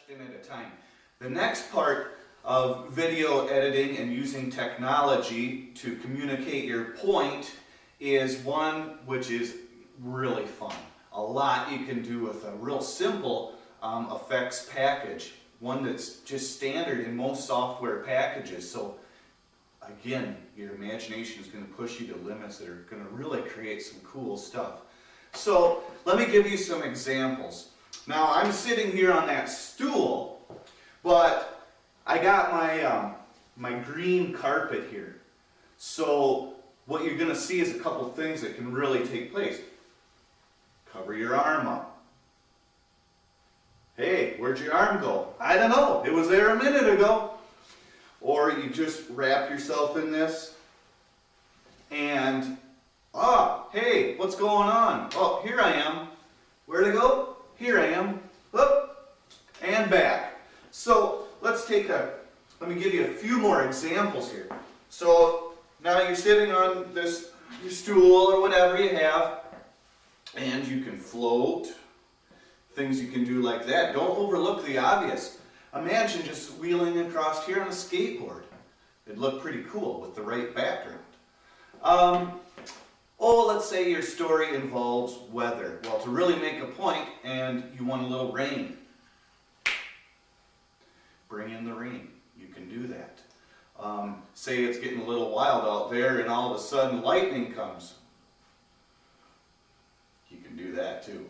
question at a time. The next part of video editing and using technology to communicate your point is one which is really fun. A lot you can do with a real simple effects package, one that's just standard in most software packages. So again, your imagination is going to push you to limits that are going to really create some cool stuff. So let me give you some examples. Now I'm sitting here on that stool, but I got my green carpet here. So what you're going to see is a couple things that can really take place. Cover your arm up. Hey, where'd your arm go? I don't know. It was there a minute ago. Or you just wrap yourself in this and, hey, what's going on? Oh, here I am. Where'd I go? Here I am. Up and back. So let me give you a few more examples here. So now you're sitting on your stool or whatever you have, and you can float. Things you can do like that. Don't overlook the obvious. Imagine just wheeling across here on a skateboard. It'd look pretty cool with the right background. Let's say your story involves weather. Well, to really make a point and you want a little rain. Bring in the rain. You can do that. Say it's getting a little wild out there and all of a sudden lightning comes. You can do that too.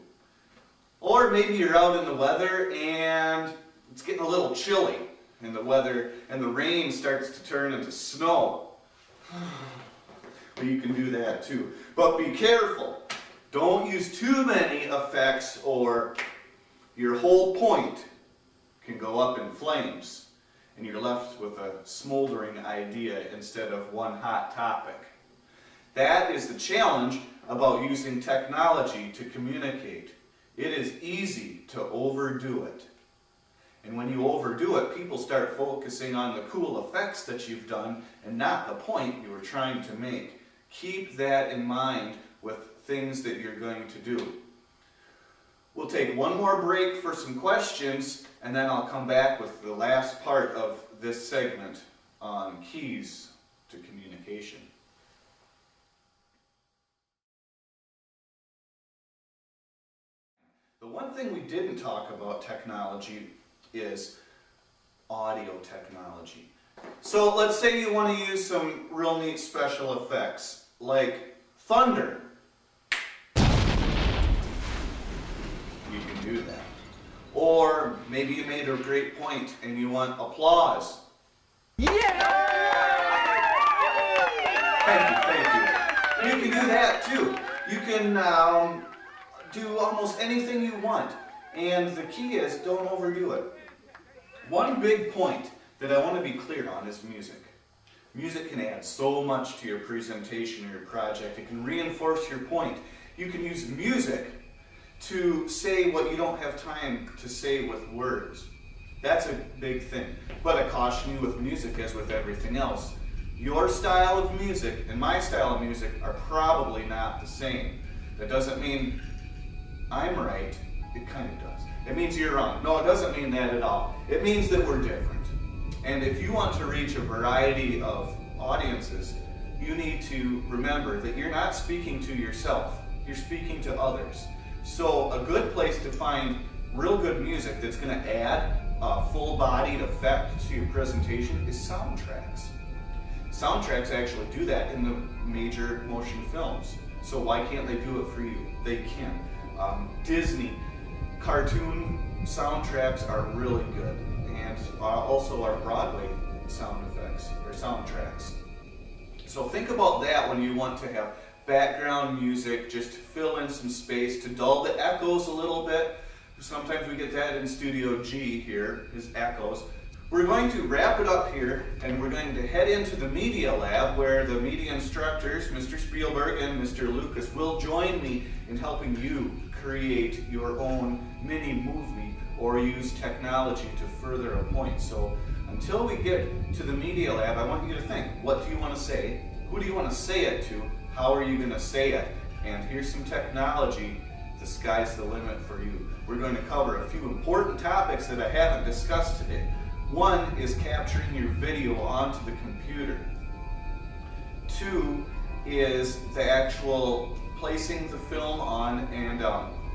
Or maybe you're out in the weather and it's getting a little chilly and the weather and the rain starts to turn into snow. Well, you can do that too. But be careful. Don't use too many effects or your whole point can go up in flames and you're left with a smoldering idea instead of one hot topic. That is the challenge about using technology to communicate. It is easy to overdo it. And when you overdo it, people start focusing on the cool effects that you've done and not the point you were trying to make. Keep that in mind with things that you're going to do. We'll take one more break for some questions, and then I'll come back with the last part of this segment on keys to communication. The one thing we didn't talk about technology is audio technology. So let's say you want to use some real neat special effects, like thunder. You can do that. Or maybe you made a great point and you want applause. Yeah! Thank you. You can do that too. You can do almost anything you want. And the key is, don't overdo it. One big point that I want to be clear on is music. Music can add so much to your presentation or your project. It can reinforce your point. You can use music to say what you don't have time to say with words. That's a big thing. But I caution you with music as with everything else. Your style of music and my style of music are probably not the same. That doesn't mean I'm right. It kind of does. It means you're wrong. No, it doesn't mean that at all. It means that we're different. And if you want to reach a variety of audiences, you need to remember that you're not speaking to yourself. You're speaking to others. So a good place to find real good music that's going to add a full-bodied effect to your presentation is soundtracks. Soundtracks actually do that in the major motion films. So why can't they do it for you? They can. Disney cartoon soundtracks are really good, and also our Broadway sound effects or soundtracks. So think about that when you want to have background music, just to fill in some space, to dull the echoes a little bit. Sometimes we get that in Studio G here, is echoes. We're going to wrap it up here, and we're going to head into the Media Lab, where the media instructors, Mr. Spielberg and Mr. Lucas, will join me in helping you create your own mini movie or use technology to further a point. So until we get to the Media Lab, I want you to think, what do you want to say? Who do you want to say it to? How are you going to say it? And here's some technology to the sky's the limit for you. We're going to cover a few important topics that I haven't discussed today. One is capturing your video onto the computer. Two is the actual placing the film on and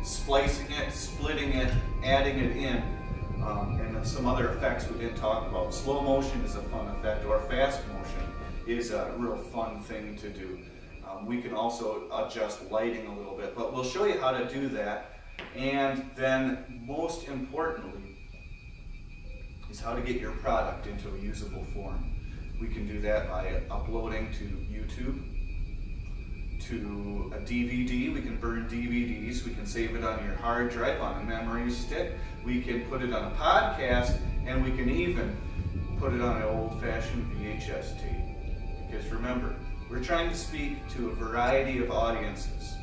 splicing it, splitting it, adding it in, and some other effects we didn't talk about. Slow motion is a fun effect, or fast motion is a real fun thing to do. We can also adjust lighting a little bit, but we'll show you how to do that. And then most importantly is how to get your product into a usable form. We can do that by uploading to YouTube, to a DVD. We can burn DVDs. We can save it on your hard drive, on a memory stick. We can put it on a podcast, and we can even put it on an old-fashioned VHS tape. Because remember, we're trying to speak to a variety of audiences.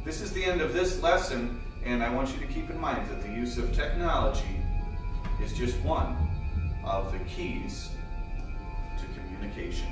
This is the end of this lesson, and I want you to keep in mind that the use of technology is just one of the keys to communication.